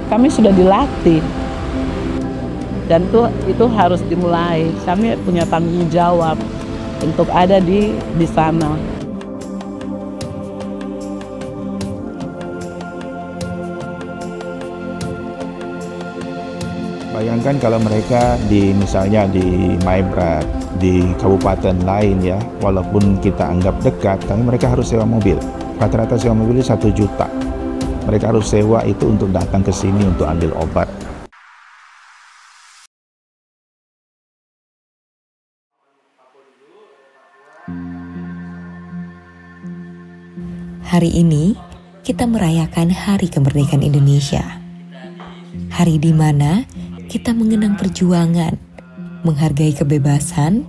kami sudah dilatih. Dan itu harus dimulai. Kami punya tanggung jawab untuk ada di sana. Bayangkan kalau mereka misalnya di Maibrat, di kabupaten lain ya, walaupun kita anggap dekat, tapi mereka harus sewa mobil. Rata-rata sewa mobil 1 juta. Mereka harus sewa itu untuk datang ke sini untuk ambil obat. Hari ini kita merayakan Hari Kemerdekaan Indonesia. Hari di mana kita mengenang perjuangan, menghargai kebebasan,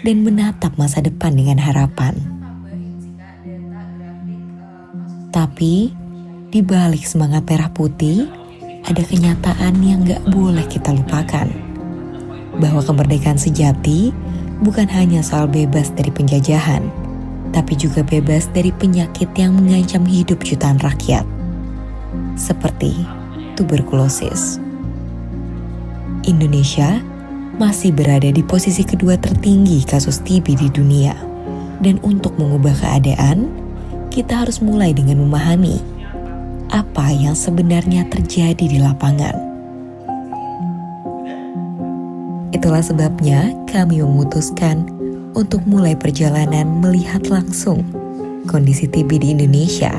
dan menatap masa depan dengan harapan. Tapi, di balik semangat merah putih, ada kenyataan yang gak boleh kita lupakan. Bahwa kemerdekaan sejati bukan hanya soal bebas dari penjajahan, tapi juga bebas dari penyakit yang mengancam hidup jutaan rakyat, seperti tuberkulosis. Indonesia masih berada di posisi kedua tertinggi kasus TB di dunia. Dan untuk mengubah keadaan, kita harus mulai dengan memahami apa yang sebenarnya terjadi di lapangan. Itulah sebabnya kami memutuskan untuk mulai perjalanan melihat langsung kondisi TB di Indonesia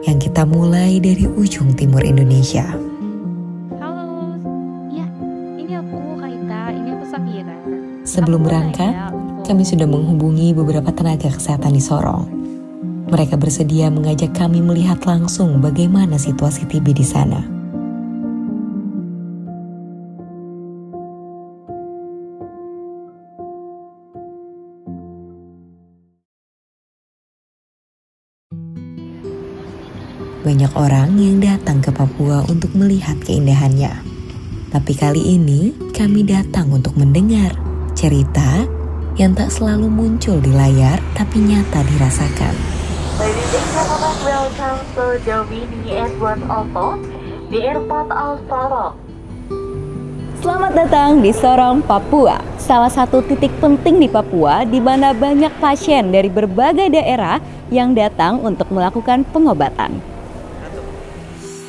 yang kita mulai dari ujung timur Indonesia. Sebelum berangkat, kami sudah menghubungi beberapa tenaga kesehatan di Sorong. Mereka bersedia mengajak kami melihat langsung bagaimana situasi TB di sana. Banyak orang yang datang ke Papua untuk melihat keindahannya. Tapi kali ini kami datang untuk mendengar cerita yang tak selalu muncul di layar tapi nyata dirasakan. Ladies and gentlemen, welcome to Jovini Edward Otto di Airport Al Sorong. Selamat datang di Sorong, Papua. Salah satu titik penting di Papua di mana banyak pasien dari berbagai daerah yang datang untuk melakukan pengobatan.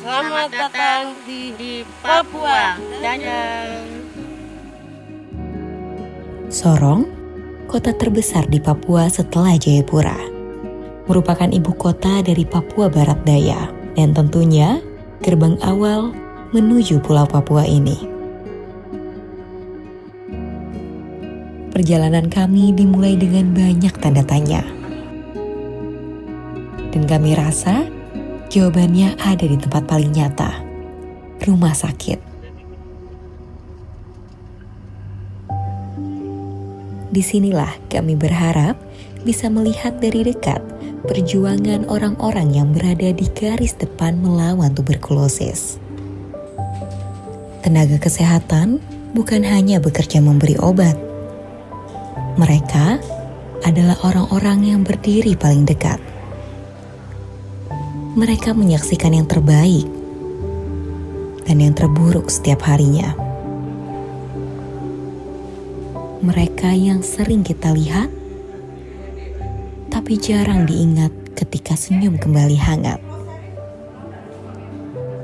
Selamat datang di Papua. Dadah. Sorong, kota terbesar di Papua setelah Jayapura, merupakan ibu kota dari Papua Barat Daya dan tentunya gerbang awal menuju Pulau Papua ini. Perjalanan kami dimulai dengan banyak tanda tanya. Dan kami rasa jawabannya ada di tempat paling nyata, rumah sakit. Disinilah kami berharap bisa melihat dari dekat perjuangan orang-orang yang berada di garis depan melawan tuberkulosis. Tenaga kesehatan bukan hanya bekerja memberi obat. Mereka adalah orang-orang yang berdiri paling dekat. Mereka menyaksikan yang terbaik dan yang terburuk setiap harinya. Mereka yang sering kita lihat, tapi jarang diingat ketika senyum kembali hangat.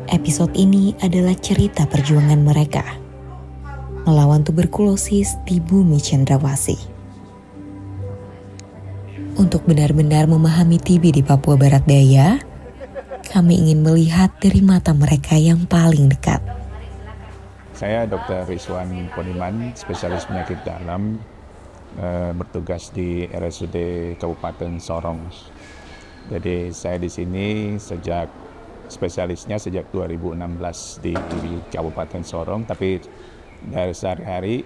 Episode ini adalah cerita perjuangan mereka melawan tuberkulosis di bumi Cendrawasih. Untuk benar-benar memahami TB di Papua Barat Daya, kami ingin melihat dari mata mereka yang paling dekat. Saya Dr. Rizwan Poniman, spesialis penyakit dalam, bertugas di RSUD Kabupaten Sorong. Jadi saya di sini spesialisnya sejak 2016 di Kabupaten Sorong, tapi dari sehari-hari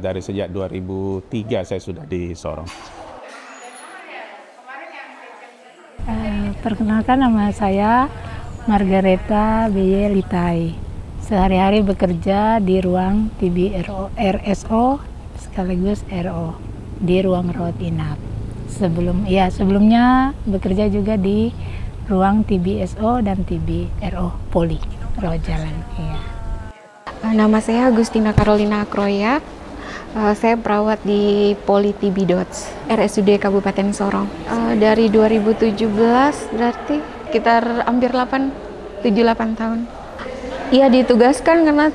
dari sejak 2003 saya sudah di Sorong. Perkenalkan, nama saya Margareta B.Y. Litai. Sehari-hari bekerja di ruang TB RSO sekaligus RO di ruang rawat inap. Sebelumnya bekerja juga di ruang TBSO dan TB RO Poli. rawat jalan. Iya. Nama saya Agustina Carolina Akroya. Saya perawat di Poli TB Dots, RSUD Kabupaten Sorong. Dari 2017 berarti sekitar hampir 7-8 tahun. Iya, ditugaskan karena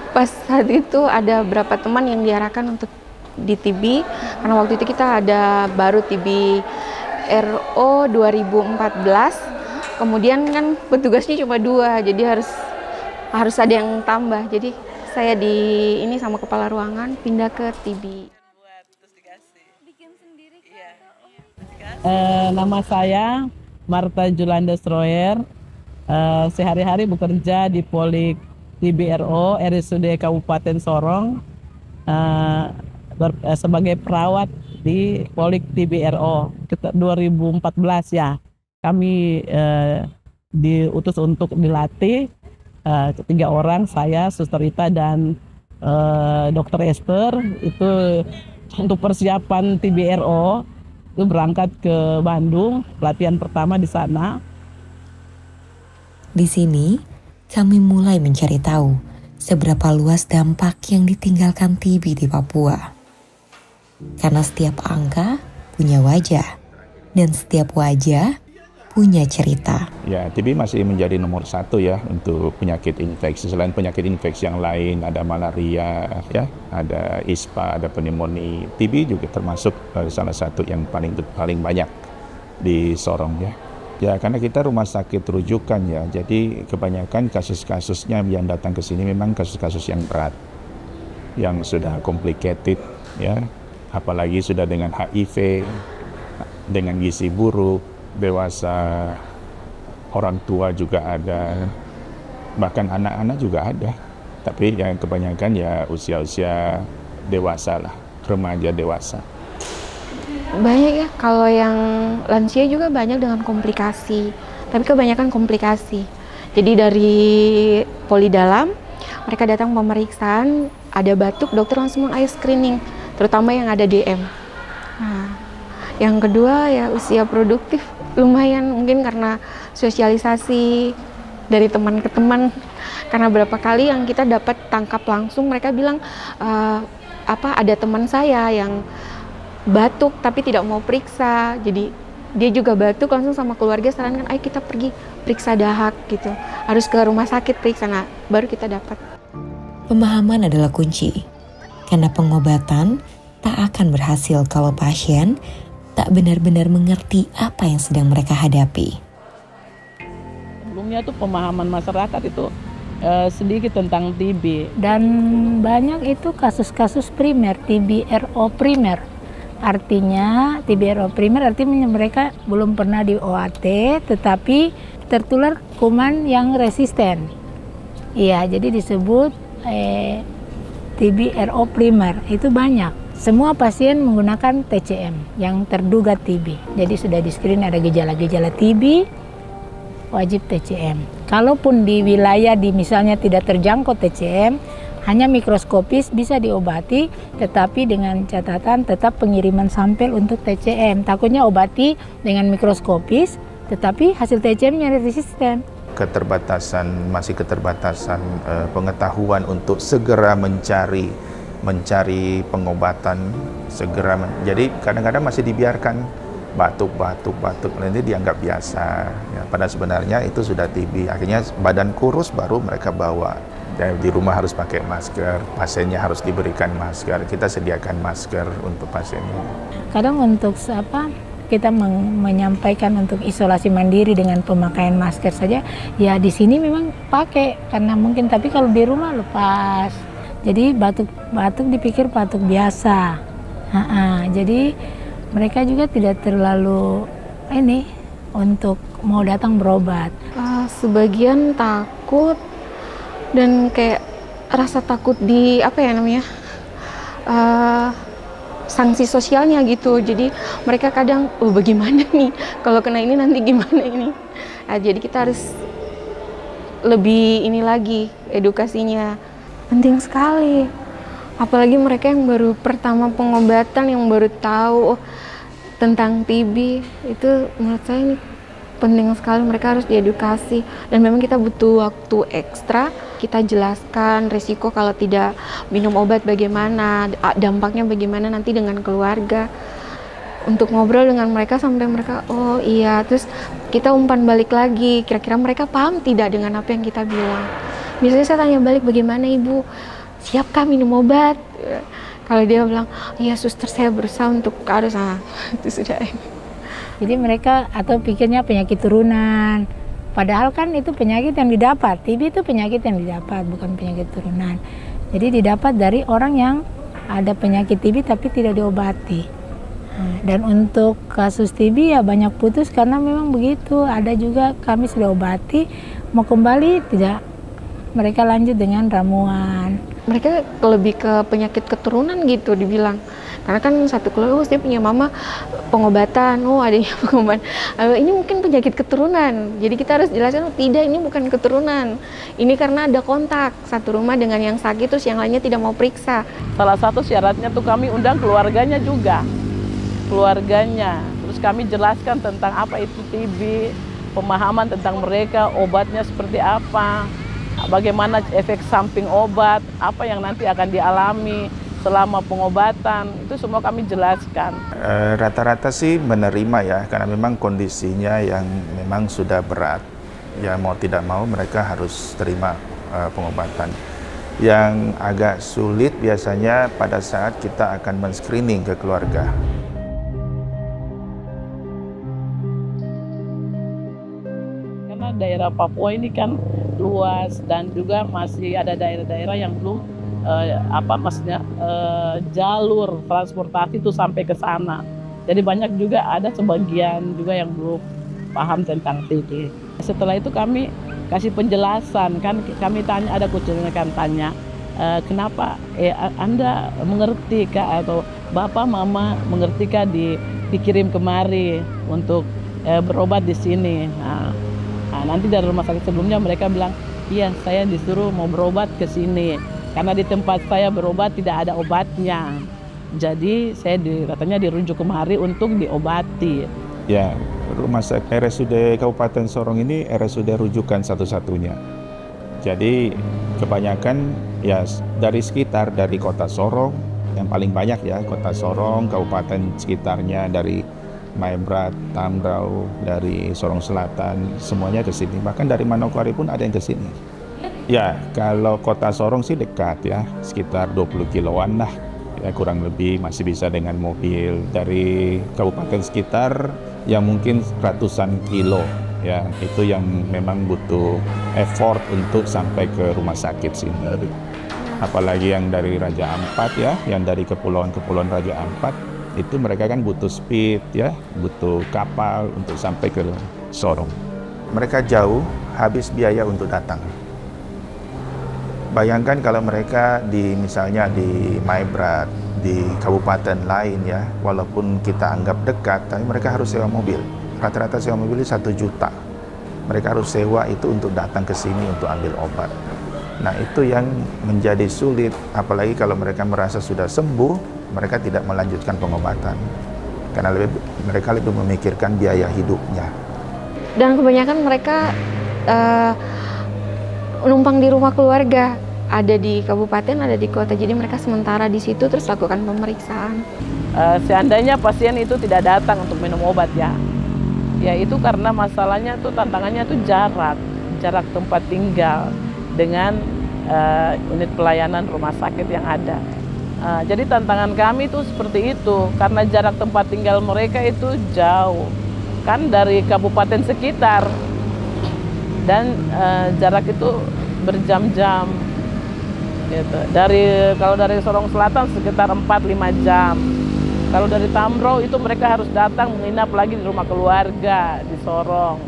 pas saat itu ada beberapa teman yang diarahkan untuk di TB, karena waktu itu kita ada baru TB RO 2014, kemudian kan petugasnya cuma 2, jadi harus ada yang tambah. Jadi saya ini sama kepala ruangan pindah ke TB. Nama saya Marta Julanda Stroyer. Sehari-hari bekerja di Poli TBRO RSUD Kabupaten Sorong sebagai perawat di Poli TBRO. 2014 ya, kami diutus untuk dilatih. 3 orang, saya, Suster Rita, dan Dokter Esther, itu untuk persiapan TBRO, itu berangkat ke Bandung, pelatihan pertama di sana. Di sini, kami mulai mencari tahu seberapa luas dampak yang ditinggalkan TB di Papua. Karena setiap angka punya wajah, dan setiap wajah punya cerita. Ya, TB masih menjadi nomor 1 ya untuk penyakit infeksi. Selain penyakit infeksi yang lain, ada malaria, ya, ada ISPA, ada pneumonia. TB juga termasuk salah satu yang paling banyak di Sorong ya. Ya, karena kita rumah sakit rujukan ya, jadi kebanyakan kasus-kasusnya yang datang ke sini memang kasus-kasus yang berat, yang sudah complicated ya, apalagi sudah dengan HIV, dengan gizi buruk, dewasa, orang tua juga ada, bahkan anak-anak juga ada. Tapi yang kebanyakan ya usia-usia dewasa lah, remaja dewasa. Banyak ya, kalau yang lansia juga banyak dengan komplikasi, tapi kebanyakan komplikasi. Jadi dari poli dalam, mereka datang pemeriksaan, ada batuk, dokter langsung meng-eye screening, terutama yang ada DM. Nah, yang kedua ya usia produktif, lumayan mungkin karena sosialisasi dari teman ke teman, karena berapa kali yang kita dapat tangkap langsung, mereka bilang ada teman saya yang batuk tapi tidak mau periksa, jadi dia juga batuk, langsung sama keluarga sarankan ayo kita pergi periksa dahak gitu, harus ke rumah sakit periksa, nah baru kita dapat. Pemahaman adalah kunci, karena pengobatan tak akan berhasil kalau pasien tak benar-benar mengerti apa yang sedang mereka hadapi. Sebelumnya tuh pemahaman masyarakat itu sedikit tentang TB. Dan banyak itu kasus-kasus primer, TBRO primer. Artinya TBRO primer artinya mereka belum pernah di OAT tetapi tertular kuman yang resisten. Iya, jadi disebut TBRO primer, itu banyak. Semua pasien menggunakan TCM yang terduga TB. Jadi sudah di-screen ada gejala-gejala TB, wajib TCM. Kalaupun di wilayah misalnya tidak terjangkau TCM, hanya mikroskopis bisa diobati, tetapi dengan catatan tetap pengiriman sampel untuk TCM. Takutnya obati dengan mikroskopis, tetapi hasil TCM-nya resisten. Masih keterbatasan pengetahuan untuk segera mencari pengobatan jadi kadang-kadang masih dibiarkan batuk, nanti dianggap biasa ya, padahal sebenarnya itu sudah TB. Akhirnya badan kurus baru mereka bawa ya, di rumah harus pakai masker, pasiennya harus diberikan masker, kita sediakan masker untuk pasiennya. Kadang untuk kita menyampaikan untuk isolasi mandiri dengan pemakaian masker saja ya, di sini memang pakai karena mungkin, tapi kalau di rumah lepas. Jadi batuk dipikir batuk biasa. Jadi mereka juga tidak terlalu untuk mau datang berobat. Sebagian takut dan kayak rasa takut di sanksi sosialnya gitu. Jadi mereka kadang bagaimana nih kalau kena ini nanti gimana ini. Jadi kita harus lebih lagi edukasinya. Penting sekali, apalagi mereka yang baru pertama pengobatan, yang baru tahu tentang TB, itu menurut saya ini penting sekali, mereka harus diedukasi. Dan memang kita butuh waktu ekstra, kita jelaskan risiko kalau tidak minum obat bagaimana, dampaknya bagaimana nanti dengan keluarga. Untuk ngobrol dengan mereka sampai mereka, oh iya, terus kita umpan balik lagi, kira-kira mereka paham tidak dengan apa yang kita bilang. Biasanya saya tanya balik, bagaimana ibu, siapkah minum obat? Kalau dia bilang, iya suster, saya berusaha untuk harus, itu sudah. Jadi mereka atau pikirnya penyakit turunan, padahal kan itu penyakit yang didapat. TB itu penyakit yang didapat, bukan penyakit turunan. Jadi didapat dari orang yang ada penyakit TB tapi tidak diobati. Dan untuk kasus TB ya banyak putus karena memang begitu. Ada juga kami sudah obati, mau kembali tidak, mereka lanjut dengan ramuan. Mereka lebih ke penyakit keturunan gitu dibilang. Karena kan satu keluarga, dia punya mama pengobatan, adanya pengobatan. Ini mungkin penyakit keturunan. Jadi kita harus jelaskan, tidak, ini bukan keturunan. Ini karena ada kontak satu rumah dengan yang sakit, terus yang lainnya tidak mau periksa. Salah satu syaratnya tuh kami undang keluarganya juga. Keluarganya. Terus kami jelaskan tentang apa itu TB, pemahaman tentang mereka, obatnya seperti apa, bagaimana efek samping obat, apa yang nanti akan dialami selama pengobatan, itu semua kami jelaskan. Rata-rata sih menerima ya, karena memang kondisinya yang memang sudah berat. Ya mau tidak mau mereka harus terima pengobatan. Yang agak sulit biasanya pada saat kita akan men-screening ke keluarga. Karena daerah Papua ini kan luas dan juga masih ada daerah-daerah yang belum jalur transportasi itu sampai ke sana. Jadi banyak juga ada sebagian juga yang belum paham tentang TB. Setelah itu kami kasih penjelasan, kan kami tanya, ada kucingnya kan tanya, kenapa Anda mengerti kah atau Bapak Mama mengerti kah dikirim kemari untuk berobat di sini. Nah, nanti dari rumah sakit sebelumnya mereka bilang, iya saya disuruh mau berobat ke sini. Karena di tempat saya berobat tidak ada obatnya. Jadi saya katanya dirujuk kemari untuk diobati. Ya, rumah sakit RSUD Kabupaten Sorong ini RSUD rujukan satu-satunya. Jadi kebanyakan ya dari sekitar, dari kota Sorong, yang paling banyak ya kota Sorong, kabupaten sekitarnya, dari Maibrat, Tambrau, dari Sorong Selatan, semuanya ke sini. Bahkan dari Manokwari pun ada yang ke sini. Ya, kalau kota Sorong sih dekat ya, sekitar 20 kiloan lah. Ya, kurang lebih masih bisa dengan mobil. Dari kabupaten sekitar yang mungkin ratusan kilo. Ya, itu yang memang butuh effort untuk sampai ke rumah sakit sini. Apalagi yang dari Raja Ampat ya, yang dari kepulauan-kepulauan Raja Ampat, itu mereka kan butuh speed ya, butuh kapal untuk sampai ke Sorong. Mereka jauh, habis biaya untuk datang. Bayangkan kalau mereka misalnya di Maibrat, di kabupaten lain ya, walaupun kita anggap dekat, tapi mereka harus sewa mobil. Rata-rata sewa mobil 1 juta. Mereka harus sewa itu untuk datang ke sini untuk ambil obat. Nah itu yang menjadi sulit, apalagi kalau mereka merasa sudah sembuh, mereka tidak melanjutkan pengobatan. Karena mereka lebih memikirkan biaya hidupnya. Dan kebanyakan mereka numpang di rumah keluarga, ada di kabupaten, ada di kota, jadi mereka sementara di situ terus lakukan pemeriksaan. Seandainya pasien itu tidak datang untuk minum obat ya itu karena masalahnya tuh, tantangannya tuh jarak tempat tinggal dengan unit pelayanan rumah sakit yang ada. Jadi tantangan kami tuh seperti itu, karena jarak tempat tinggal mereka itu jauh, kan dari kabupaten sekitar, dan jarak itu berjam-jam gitu. Kalau dari Sorong Selatan sekitar 4-5 jam. Kalau dari Tambrau itu mereka harus datang menginap lagi di rumah keluarga di Sorong.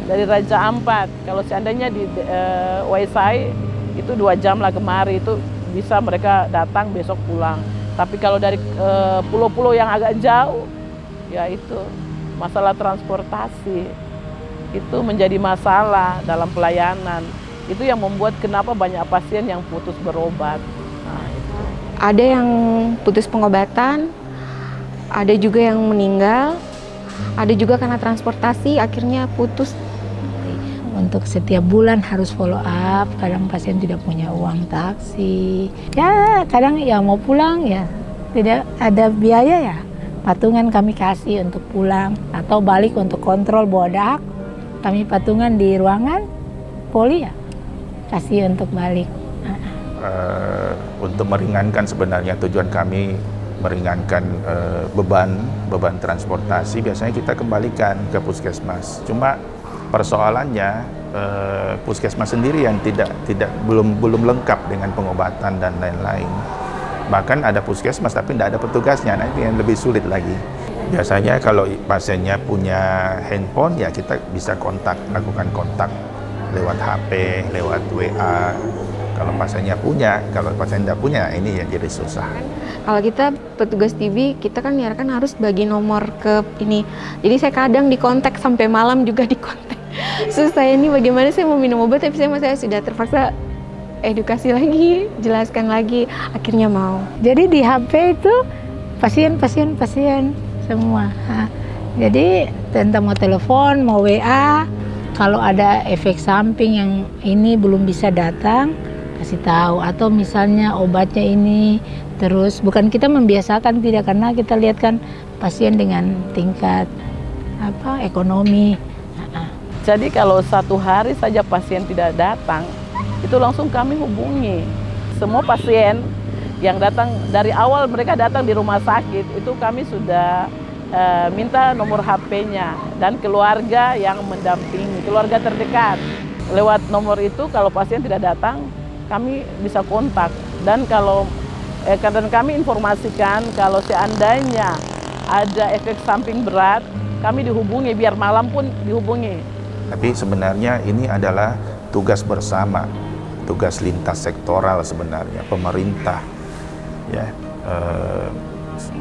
Dari Raja Ampat, kalau seandainya di Waisai itu 2 jam lah kemari, itu bisa mereka datang besok pulang. Tapi kalau dari pulau-pulau yang agak jauh, ya itu masalah transportasi itu menjadi masalah dalam pelayanan. Itu yang membuat kenapa banyak pasien yang putus berobat. Nah, itu. Ada yang putus pengobatan, ada juga yang meninggal, Ada juga karena transportasi akhirnya putus. Untuk setiap bulan harus follow up, kadang pasien tidak punya uang taksi. Ya kadang ya mau pulang ya tidak ada biaya ya. Patungan kami kasih untuk pulang atau balik untuk kontrol bodak. Kami patungan di ruangan poli ya, kasih untuk balik. Untuk meringankan sebenarnya tujuan kami meringankan beban transportasi, biasanya kita kembalikan ke puskesmas. Cuma persoalannya puskesmas sendiri yang belum lengkap dengan pengobatan dan lain-lain. Bahkan ada puskesmas tapi tidak ada petugasnya, nah ini yang lebih sulit lagi. Biasanya kalau pasiennya punya handphone ya kita bisa lakukan kontak lewat HP, lewat WA. Kalau pasiennya punya, kalau pasien tidak punya, ini yang jadi susah. Kalau kita petugas TB, kita kan harus bagi nomor ke ini. Jadi saya kadang dikontak sampai malam juga dikontak. Susah ini bagaimana saya mau minum obat tapi saya sudah terpaksa edukasi lagi, jelaskan lagi, akhirnya mau. Jadi di HP itu pasien semua. Jadi tentang mau telepon, mau WA, kalau ada efek samping yang ini belum bisa datang, kasih tahu. Atau misalnya obatnya ini, terus bukan kita membiasakan, tidak, karena kita lihat kan pasien dengan tingkat ekonomi. Jadi kalau satu hari saja pasien tidak datang, itu langsung kami hubungi. Semua pasien yang datang, dari awal mereka datang di rumah sakit, itu kami sudah minta nomor HP-nya dan keluarga yang mendampingi, keluarga terdekat. Lewat nomor itu kalau pasien tidak datang, kami bisa kontak. Dan kalau kami informasikan kalau seandainya ada efek samping berat, kami dihubungi, biar malam pun dihubungi. Tapi sebenarnya ini adalah tugas bersama, tugas lintas sektoral sebenarnya, pemerintah. Ya,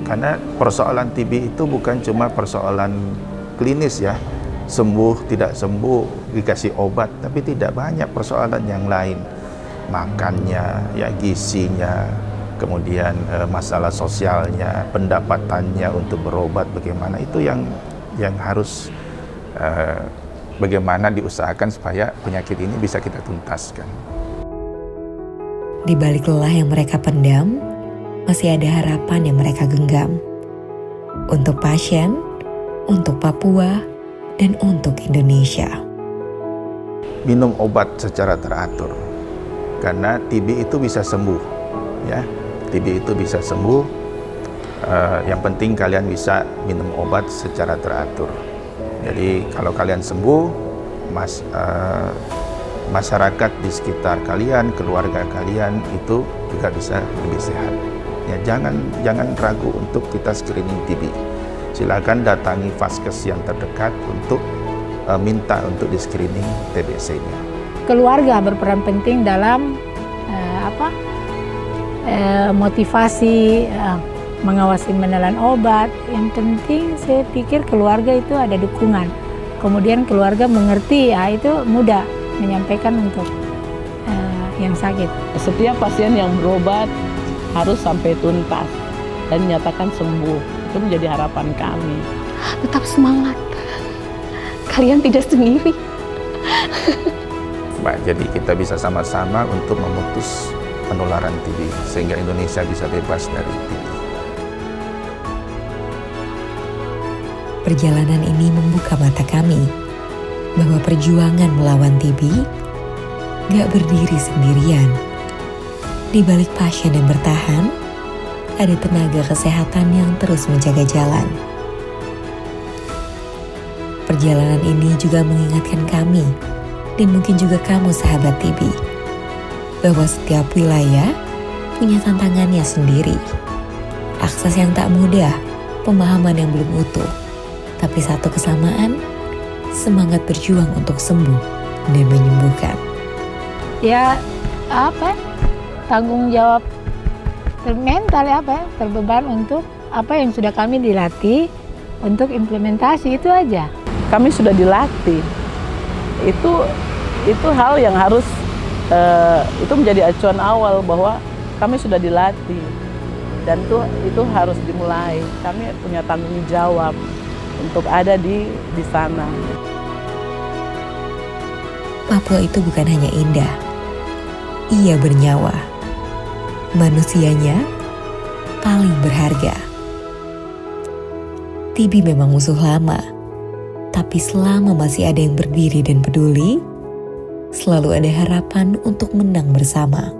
karena persoalan TB itu bukan cuma persoalan klinis ya, sembuh tidak sembuh dikasih obat, tapi tidak banyak persoalan yang lain, makannya, ya gizinya, kemudian masalah sosialnya, pendapatannya untuk berobat bagaimana, itu yang harus bagaimana diusahakan supaya penyakit ini bisa kita tuntaskan. Di balik lelah yang mereka pendam, masih ada harapan yang mereka genggam. Untuk pasien, untuk Papua, dan untuk Indonesia. Minum obat secara teratur, karena TB itu bisa sembuh. Ya, TB itu bisa sembuh. Yang penting kalian bisa minum obat secara teratur. Jadi kalau kalian sembuh, masyarakat di sekitar kalian, keluarga kalian itu juga bisa lebih sehat. Ya, jangan ragu untuk kita screening TB. Silakan datangi vaskes yang terdekat untuk minta untuk di screening TBC-nya. Keluarga berperan penting dalam motivasi, mengawasi menelan obat. Yang penting saya pikir keluarga itu ada dukungan. Kemudian keluarga mengerti, itu mudah menyampaikan untuk yang sakit. Setiap pasien yang berobat harus sampai tuntas dan dinyatakan sembuh. Itu menjadi harapan kami. Tetap semangat. Kalian tidak sendiri. Jadi kita bisa sama-sama untuk memutus penularan TB sehingga Indonesia bisa bebas dari TB. Perjalanan ini membuka mata kami bahwa perjuangan melawan TB gak berdiri sendirian. Di balik pasien yang bertahan, ada tenaga kesehatan yang terus menjaga jalan. Perjalanan ini juga mengingatkan kami, dan mungkin juga kamu sahabat TB, bahwa setiap wilayah punya tantangannya sendiri. Akses yang tak mudah, pemahaman yang belum utuh, tapi satu kesamaan, semangat berjuang untuk sembuh dan menyembuhkan. Ya, tanggung jawab mental terbeban untuk apa yang sudah kami dilatih untuk implementasi, itu aja. Kami sudah dilatih. Itu hal yang harus itu menjadi acuan awal bahwa kami sudah dilatih dan itu harus dimulai. Kami punya tanggung jawab untuk ada di sana. Papua itu bukan hanya indah, ia bernyawa. Manusianya paling berharga. TB memang musuh lama, tapi selama masih ada yang berdiri dan peduli, selalu ada harapan untuk menang bersama.